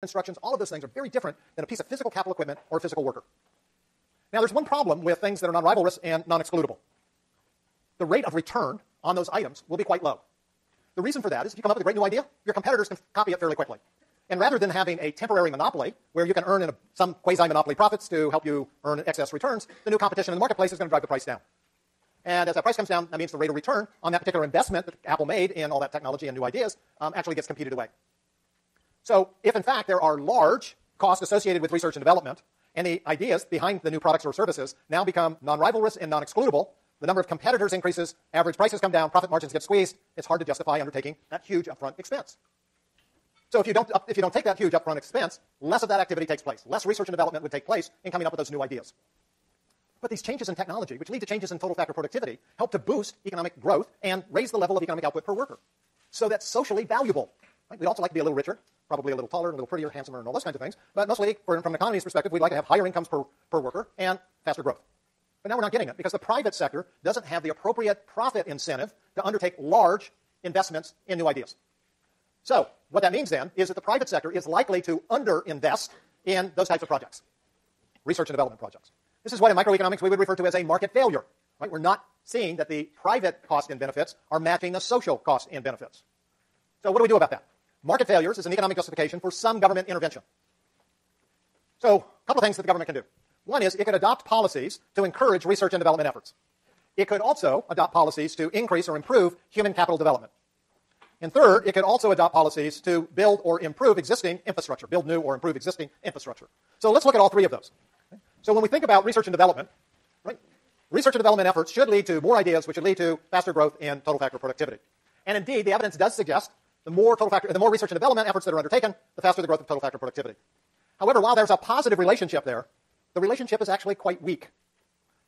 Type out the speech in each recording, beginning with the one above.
instructions, all of those things are very different than a piece of physical capital equipment or a physical worker. Now, there's one problem with things that are non-rivalrous and non-excludable. The rate of return on those items will be quite low. The reason for that is if you come up with a great new idea, your competitors can copy it fairly quickly. And rather than having a temporary monopoly where you can earn some quasi-monopoly profits to help you earn excess returns, the new competition in the marketplace is going to drive the price down. And as that price comes down, that means the rate of return on that particular investment that Apple made in all that technology and new ideas actually gets competed away. So if, in fact, there are large costs associated with research and development, and the ideas behind the new products or services now become non-rivalrous and non-excludable, the number of competitors increases, average prices come down, profit margins get squeezed, it's hard to justify undertaking that huge upfront expense. So if you don't take that huge upfront expense, less of that activity takes place. Less research and development would take place in coming up with those new ideas. But these changes in technology, which lead to changes in total factor productivity, help to boost economic growth and raise the level of economic output per worker. So that's socially valuable. Right? We'd also like to be a little richer, probably a little taller, a little prettier, handsomer, and all those kinds of things. But mostly, from an economy's perspective, we'd like to have higher incomes per worker and faster growth. But now we're not getting it because the private sector doesn't have the appropriate profit incentive to undertake large investments in new ideas. So what that means then is that the private sector is likely to underinvest in those types of projects, research and development projects. This is what in microeconomics we would refer to as a market failure. Right? We're not seeing that the private cost and benefits are matching the social cost and benefits. So what do we do about that? Market failures is an economic justification for some government intervention. So a couple of things that the government can do. One is it could adopt policies to encourage research and development efforts. It could also adopt policies to increase or improve human capital development. And third, it could also adopt policies to build or improve existing infrastructure, build new or improve existing infrastructure. So let's look at all three of those. So when we think about research and development, right, research and development efforts should lead to more ideas, which should lead to faster growth in total factor productivity. And indeed, the evidence does suggest the more research and development efforts that are undertaken, the faster the growth of total factor productivity. However, while there's a positive relationship there, the relationship is actually quite weak.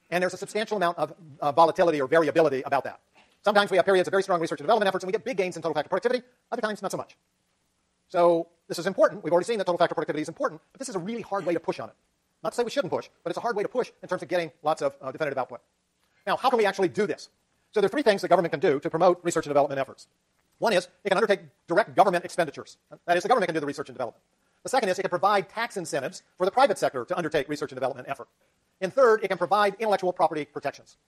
And there's a substantial amount of volatility or variability about that. Sometimes we have periods of very strong research and development efforts and we get big gains in total factor productivity. Other times, not so much. So this is important. We've already seen that total factor productivity is important, but this is a really hard way to push on it. Not to say we shouldn't push, but it's a hard way to push in terms of getting lots of definitive output. Now, how can we actually do this? So there are three things the government can do to promote research and development efforts. One is it can undertake direct government expenditures. That is, the government can do the research and development. The second is it can provide tax incentives for the private sector to undertake research and development effort. And third, it can provide intellectual property protections.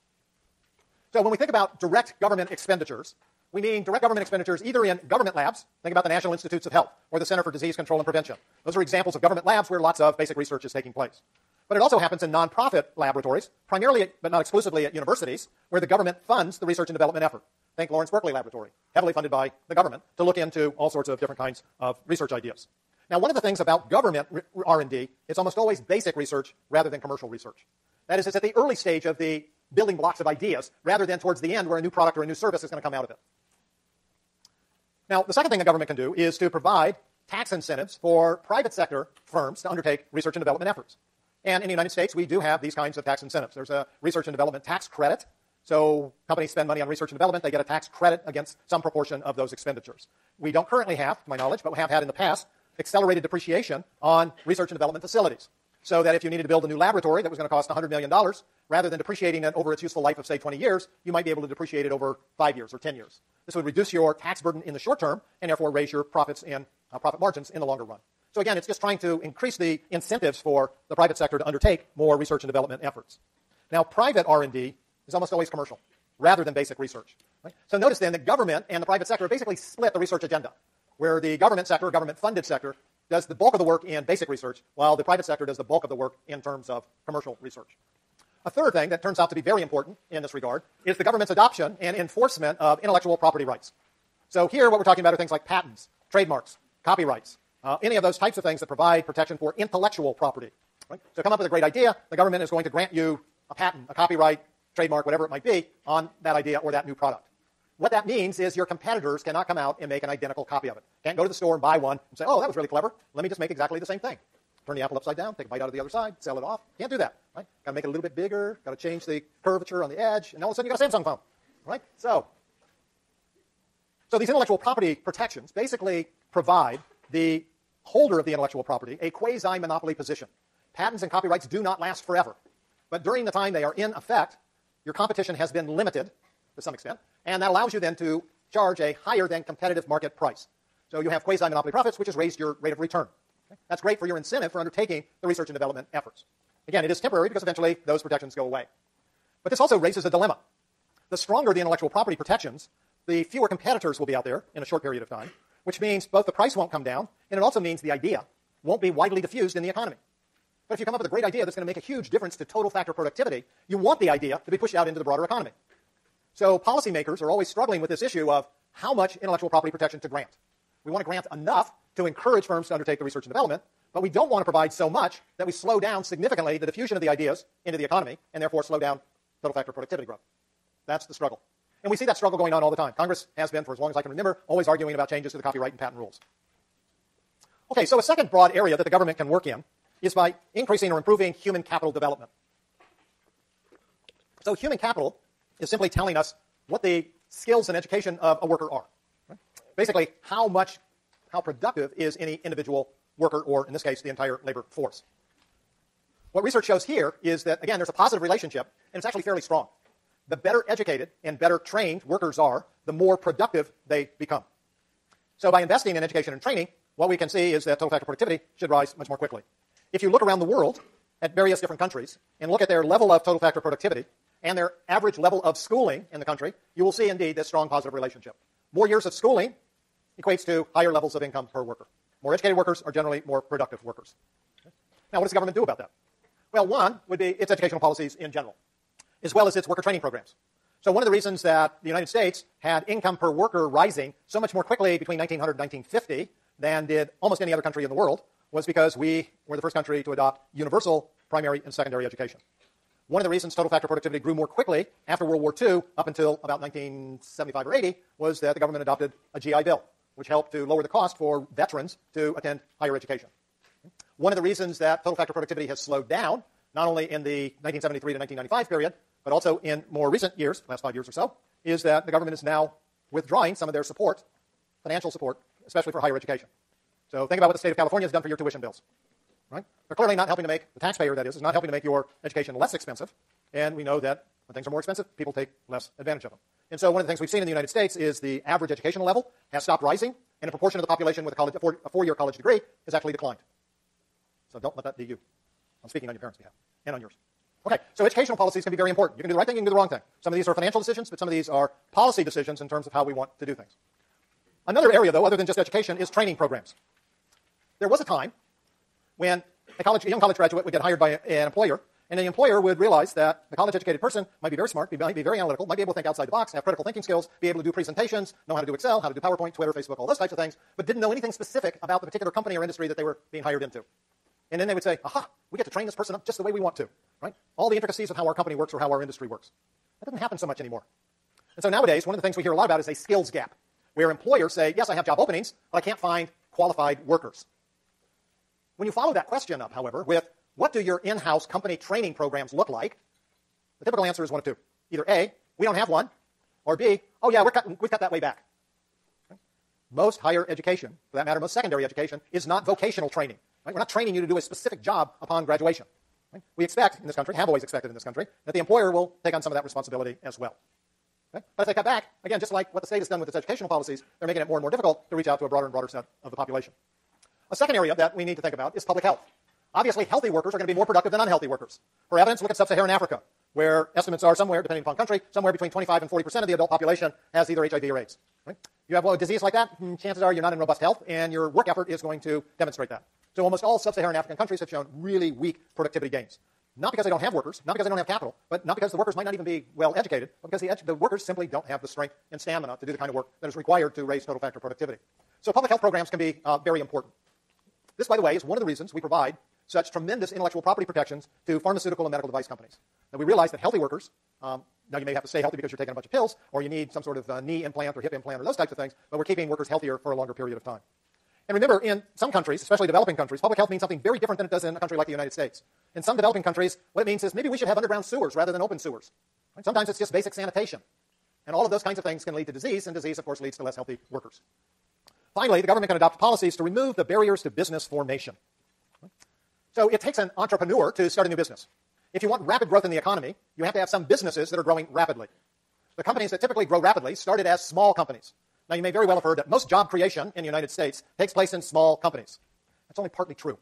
So when we think about direct government expenditures, we mean direct government expenditures either in government labs, think about the National Institutes of Health, or the Center for Disease Control and Prevention. Those are examples of government labs where lots of basic research is taking place. But it also happens in nonprofit laboratories, primarily, but not exclusively at universities, where the government funds the research and development effort. Think Lawrence Berkeley Laboratory, heavily funded by the government, to look into all sorts of different kinds of research ideas. Now, one of the things about government R&D, it's almost always basic research rather than commercial research. That is, it's at the early stage of the building blocks of ideas rather than towards the end where a new product or a new service is going to come out of it. Now, the second thing the government can do is to provide tax incentives for private sector firms to undertake research and development efforts. And in the United States, we do have these kinds of tax incentives. There's a research and development tax credit. So companies spend money on research and development. They get a tax credit against some proportion of those expenditures. We don't currently have, to my knowledge, but we have had in the past, accelerated depreciation on research and development facilities. So that if you needed to build a new laboratory that was going to cost $100 million, rather than depreciating it over its useful life of, say, 20 years, you might be able to depreciate it over 5 years or 10 years. This would reduce your tax burden in the short term and therefore raise your profits and profit margins in the longer run. So again, it's just trying to increase the incentives for the private sector to undertake more research and development efforts. Now, private R&D is almost always commercial rather than basic research. Right? So notice then that government and the private sector basically split the research agenda, where the government sector, government-funded sector, does the bulk of the work in basic research, while the private sector does the bulk of the work in terms of commercial research. A third thing that turns out to be very important in this regard is the government's adoption and enforcement of intellectual property rights. So here what we're talking about are things like patents, trademarks, copyrights, any of those types of things that provide protection for intellectual property. Right? So come up with a great idea, the government is going to grant you a patent, a copyright, trademark, whatever it might be, on that idea or that new product. What that means is your competitors cannot come out and make an identical copy of it. Can't go to the store and buy one and say, oh, that was really clever. Let me just make exactly the same thing. Turn the apple upside down, take a bite out of the other side, sell it off. Can't do that. Right? Got to make it a little bit bigger, got to change the curvature on the edge, and all of a sudden you got a Samsung phone. Right? So these intellectual property protections basically provide the holder of the intellectual property a quasi-monopoly position. Patents and copyrights do not last forever. But during the time they are in effect, your competition has been limited to some extent, and that allows you then to charge a higher than competitive market price. So you have quasi-monopoly profits, which has raised your rate of return. That's great for your incentive for undertaking the research and development efforts. Again, it is temporary because eventually those protections go away. But this also raises a dilemma. The stronger the intellectual property protections, the fewer competitors will be out there in a short period of time, which means both the price won't come down, and it also means the idea won't be widely diffused in the economy. But if you come up with a great idea that's going to make a huge difference to total factor productivity, you want the idea to be pushed out into the broader economy. So policymakers are always struggling with this issue of how much intellectual property protection to grant. We want to grant enough to encourage firms to undertake the research and development, but we don't want to provide so much that we slow down significantly the diffusion of the ideas into the economy and therefore slow down total factor productivity growth. That's the struggle. And we see that struggle going on all the time. Congress has been, for as long as I can remember, always arguing about changes to the copyright and patent rules. Okay, so a second broad area that the government can work in is by increasing or improving human capital development. So human capital is simply telling us what the skills and education of a worker are. Right? Basically, how productive is any individual worker, or in this case, the entire labor force. What research shows here is that, again, there's a positive relationship, and it's actually fairly strong. The better educated and better trained workers are, the more productive they become. So by investing in education and training, what we can see is that total factor productivity should rise much more quickly. If you look around the world at various different countries and look at their level of total factor productivity and their average level of schooling in the country, you will see indeed this strong positive relationship. More years of schooling equates to higher levels of income per worker. More educated workers are generally more productive workers. Now, what does the government do about that? Well, one would be its educational policies in general, as well as its worker training programs. So one of the reasons that the United States had income per worker rising so much more quickly between 1900 and 1950 than did almost any other country in the world was because we were the first country to adopt universal primary and secondary education. One of the reasons total factor productivity grew more quickly after World War II up until about 1975 or 80 was that the government adopted a GI Bill, which helped to lower the cost for veterans to attend higher education. One of the reasons that total factor productivity has slowed down, not only in the 1973 to 1995 period, but also in more recent years, last 5 years or so, is that the government is now withdrawing some of their support, financial support, especially for higher education. So think about what the state of California has done for your tuition bills. Right? They're clearly not helping to make, the taxpayer that is not helping to make your education less expensive, and we know that when things are more expensive, people take less advantage of them. And so one of the things we've seen in the United States is the average educational level has stopped rising, and a proportion of the population with a four-year college degree has actually declined. So don't let that be you. I'm speaking on your parents' behalf and on yours. Okay, so educational policies can be very important. You can do the right thing, you can do the wrong thing. Some of these are financial decisions, but some of these are policy decisions in terms of how we want to do things. Another area, though, other than just education, is training programs. There was a time when a young college graduate would get hired by an employer, and the employer would realize that the college-educated person might be very smart, might be very analytical, might be able to think outside the box, have critical thinking skills, be able to do presentations, know how to do Excel, how to do PowerPoint, Twitter, Facebook, all those types of things, but didn't know anything specific about the particular company or industry that they were being hired into. And then they would say, aha, we get to train this person up just the way we want to, right? All the intricacies of how our company works or how our industry works. That doesn't happen so much anymore. And so nowadays, one of the things we hear a lot about is a skills gap, where employers say, yes, I have job openings, but I can't find qualified workers. When you follow that question up, however, with what do your in-house company training programs look like, the typical answer is one of two. Either A, we don't have one, or B, oh yeah, we've cut that way back. Okay? Most higher education, for that matter, most secondary education, is not vocational training. Right? We're not training you to do a specific job upon graduation. Right? We expect in this country, have always expected in this country, that the employer will take on some of that responsibility as well. Okay? But if they cut back, again, just like what the state has done with its educational policies, they're making it more and more difficult to reach out to a broader and broader set of the population. A second area that we need to think about is public health. Obviously, healthy workers are going to be more productive than unhealthy workers. For evidence, look at sub-Saharan Africa, where estimates are somewhere, depending upon country, somewhere between 25 and 40% of the adult population has either HIV or AIDS. Right? You have a disease like that, chances are you're not in robust health, and your work effort is going to demonstrate that. So almost all sub-Saharan African countries have shown really weak productivity gains. Not because they don't have workers, not because they don't have capital, but not because the workers might not even be well educated, but because the workers simply don't have the strength and stamina to do the kind of work that is required to raise total factor productivity. So public health programs can be very important. This, by the way, is one of the reasons we provide such tremendous intellectual property protections to pharmaceutical and medical device companies. Now, we realize that healthy workers, now you may have to stay healthy because you're taking a bunch of pills, or you need some sort of knee implant or hip implant or those types of things, but we're keeping workers healthier for a longer period of time. And remember, in some countries, especially developing countries, public health means something very different than it does in a country like the United States. In some developing countries, what it means is maybe we should have underground sewers rather than open sewers. Right? Sometimes it's just basic sanitation. And all of those kinds of things can lead to disease, and disease, of course, leads to less healthy workers. Finally, the government can adopt policies to remove the barriers to business formation. So it takes an entrepreneur to start a new business. If you want rapid growth in the economy, you have to have some businesses that are growing rapidly. The companies that typically grow rapidly started as small companies. Now, you may very well have heard that most job creation in the United States takes place in small companies. That's only partly true.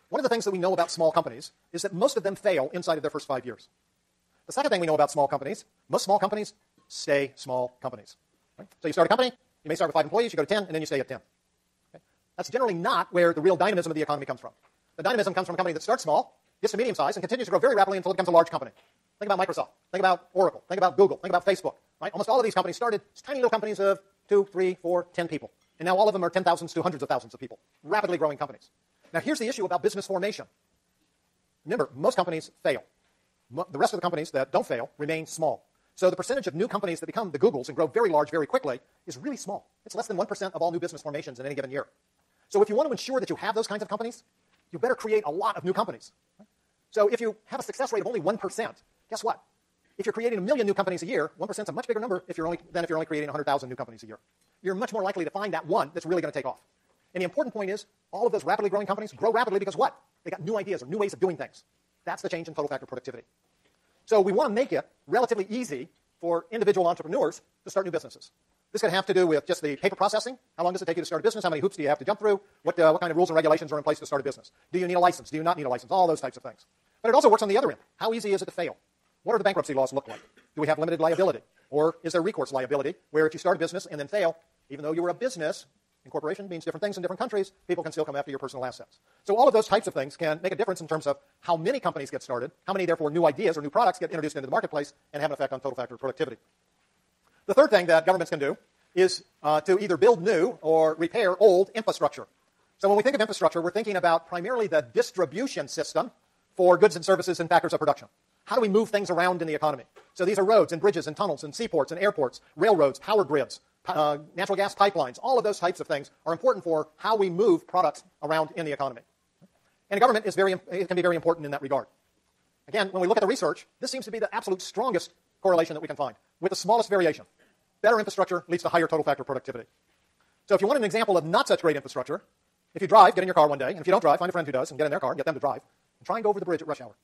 One of the things that we know about small companies is that most of them fail inside of their first 5 years. The second thing we know about small companies, most small companies stay small companies. Right? So you start a company, you may start with 5 employees, you go to 10, and then you stay at 10. Okay? That's generally not where the real dynamism of the economy comes from. The dynamism comes from a company that starts small, gets to medium size, and continues to grow very rapidly until it becomes a large company. Think about Microsoft. Think about Oracle. Think about Google. Think about Facebook. Right? Almost all of these companies started as tiny little companies of 2, 3, 4, 10 people. And now all of them are 10,000s to hundreds of thousands of people. Rapidly growing companies. Now here's the issue about business formation. Remember, most companies fail. The rest of the companies that don't fail remain small. So the percentage of new companies that become the Googles and grow very large very quickly is really small. It's less than 1% of all new business formations in any given year. So if you want to ensure that you have those kinds of companies, you better create a lot of new companies. So if you have a success rate of only 1%, guess what? If you're creating 1 million new companies a year, 1% is a much bigger number than if you're only creating 100,000 new companies a year. You're much more likely to find that one that's really going to take off. And the important point is, all of those rapidly growing companies grow rapidly because what? They got new ideas or new ways of doing things. That's the change in total factor productivity. So we want to make it relatively easy for individual entrepreneurs to start new businesses. This could have to do with just the paper processing. How long does it take you to start a business? How many hoops do you have to jump through? What kind of rules and regulations are in place to start a business? Do you need a license? Do you not need a license? All those types of things. But it also works on the other end. How easy is it to fail? What do the bankruptcy laws look like? Do we have limited liability? Or is there recourse liability where if you start a business and then fail, even though you were a business, incorporation means different things in different countries, people can still come after your personal assets. So all of those types of things can make a difference in terms of how many companies get started, how many, therefore, new ideas or new products get introduced into the marketplace and have an effect on total factor productivity. The third thing that governments can do is to either build new or repair old infrastructure. So when we think of infrastructure, we're thinking about primarily the distribution system for goods and services and factors of production. How do we move things around in the economy? So these are roads and bridges and tunnels and seaports and airports, railroads, power grids, natural gas pipelines. All of those types of things are important for how we move products around in the economy. And government can be very important in that regard. Again, when we look at the research, this seems to be the absolute strongest correlation that we can find, with the smallest variation. Better infrastructure leads to higher total factor productivity. So if you want an example of not such great infrastructure, if you drive, get in your car one day, and if you don't drive, find a friend who does and get in their car and get them to drive, and try and go over the bridge at rush hour.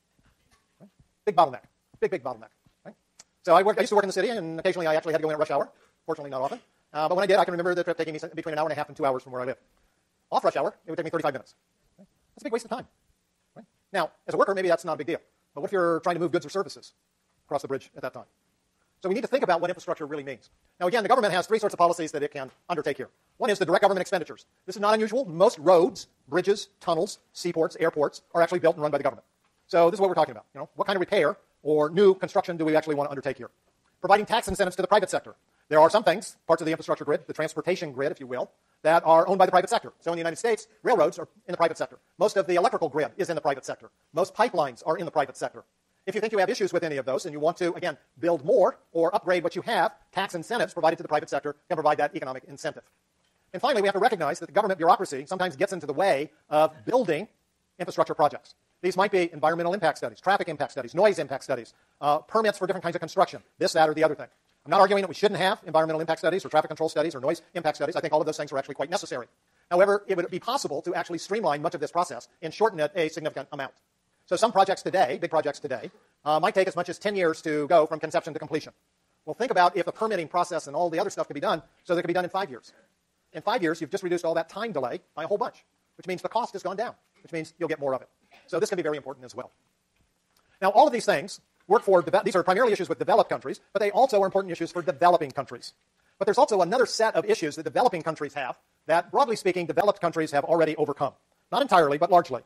Right? Big bottleneck. Big bottleneck. Right? So I used to work in the city, and occasionally I actually had to go in at rush hour. Fortunately, not often. But when I did, I can remember the trip taking me between an hour and a half and 2 hours from where I live. Off rush hour, it would take me 35 minutes. Right? That's a big waste of time. Right? Now, as a worker, maybe that's not a big deal. But what if you're trying to move goods or services across the bridge at that time? So we need to think about what infrastructure really means. Now, again, the government has 3 sorts of policies that it can undertake here. One is the direct government expenditures. This is not unusual. Most roads, bridges, tunnels, seaports, airports are actually built and run by the government. So this is what we're talking about. What kind of repair or new construction do we actually want to undertake here? Providing tax incentives to the private sector. There are some things, parts of the infrastructure grid, the transportation grid, if you will, that are owned by the private sector. So in the United States, railroads are in the private sector. Most of the electrical grid is in the private sector. Most pipelines are in the private sector. If you think you have issues with any of those and you want to, again, build more or upgrade what you have, tax incentives provided to the private sector can provide that economic incentive. And finally, we have to recognize that the government bureaucracy sometimes gets into the way of building infrastructure projects. These might be environmental impact studies, traffic impact studies, noise impact studies, permits for different kinds of construction, this, that, or the other thing. I'm not arguing that we shouldn't have environmental impact studies or traffic control studies or noise impact studies. I think all of those things are actually quite necessary. However, it would be possible to actually streamline much of this process and shorten it a significant amount. So some projects today, big projects today, might take as much as 10 years to go from conception to completion. Well, think about if the permitting process and all the other stuff could be done so that it could be done in 5 years. In 5 years, you've just reduced all that time delay by a whole bunch, which means the cost has gone down, which means you'll get more of it. So this can be very important as well. Now, all of these things work for, these are primarily issues with developed countries, but they also are important issues for developing countries. But there's also another set of issues that developing countries have that, broadly speaking, developed countries have already overcome. Not entirely, but largely.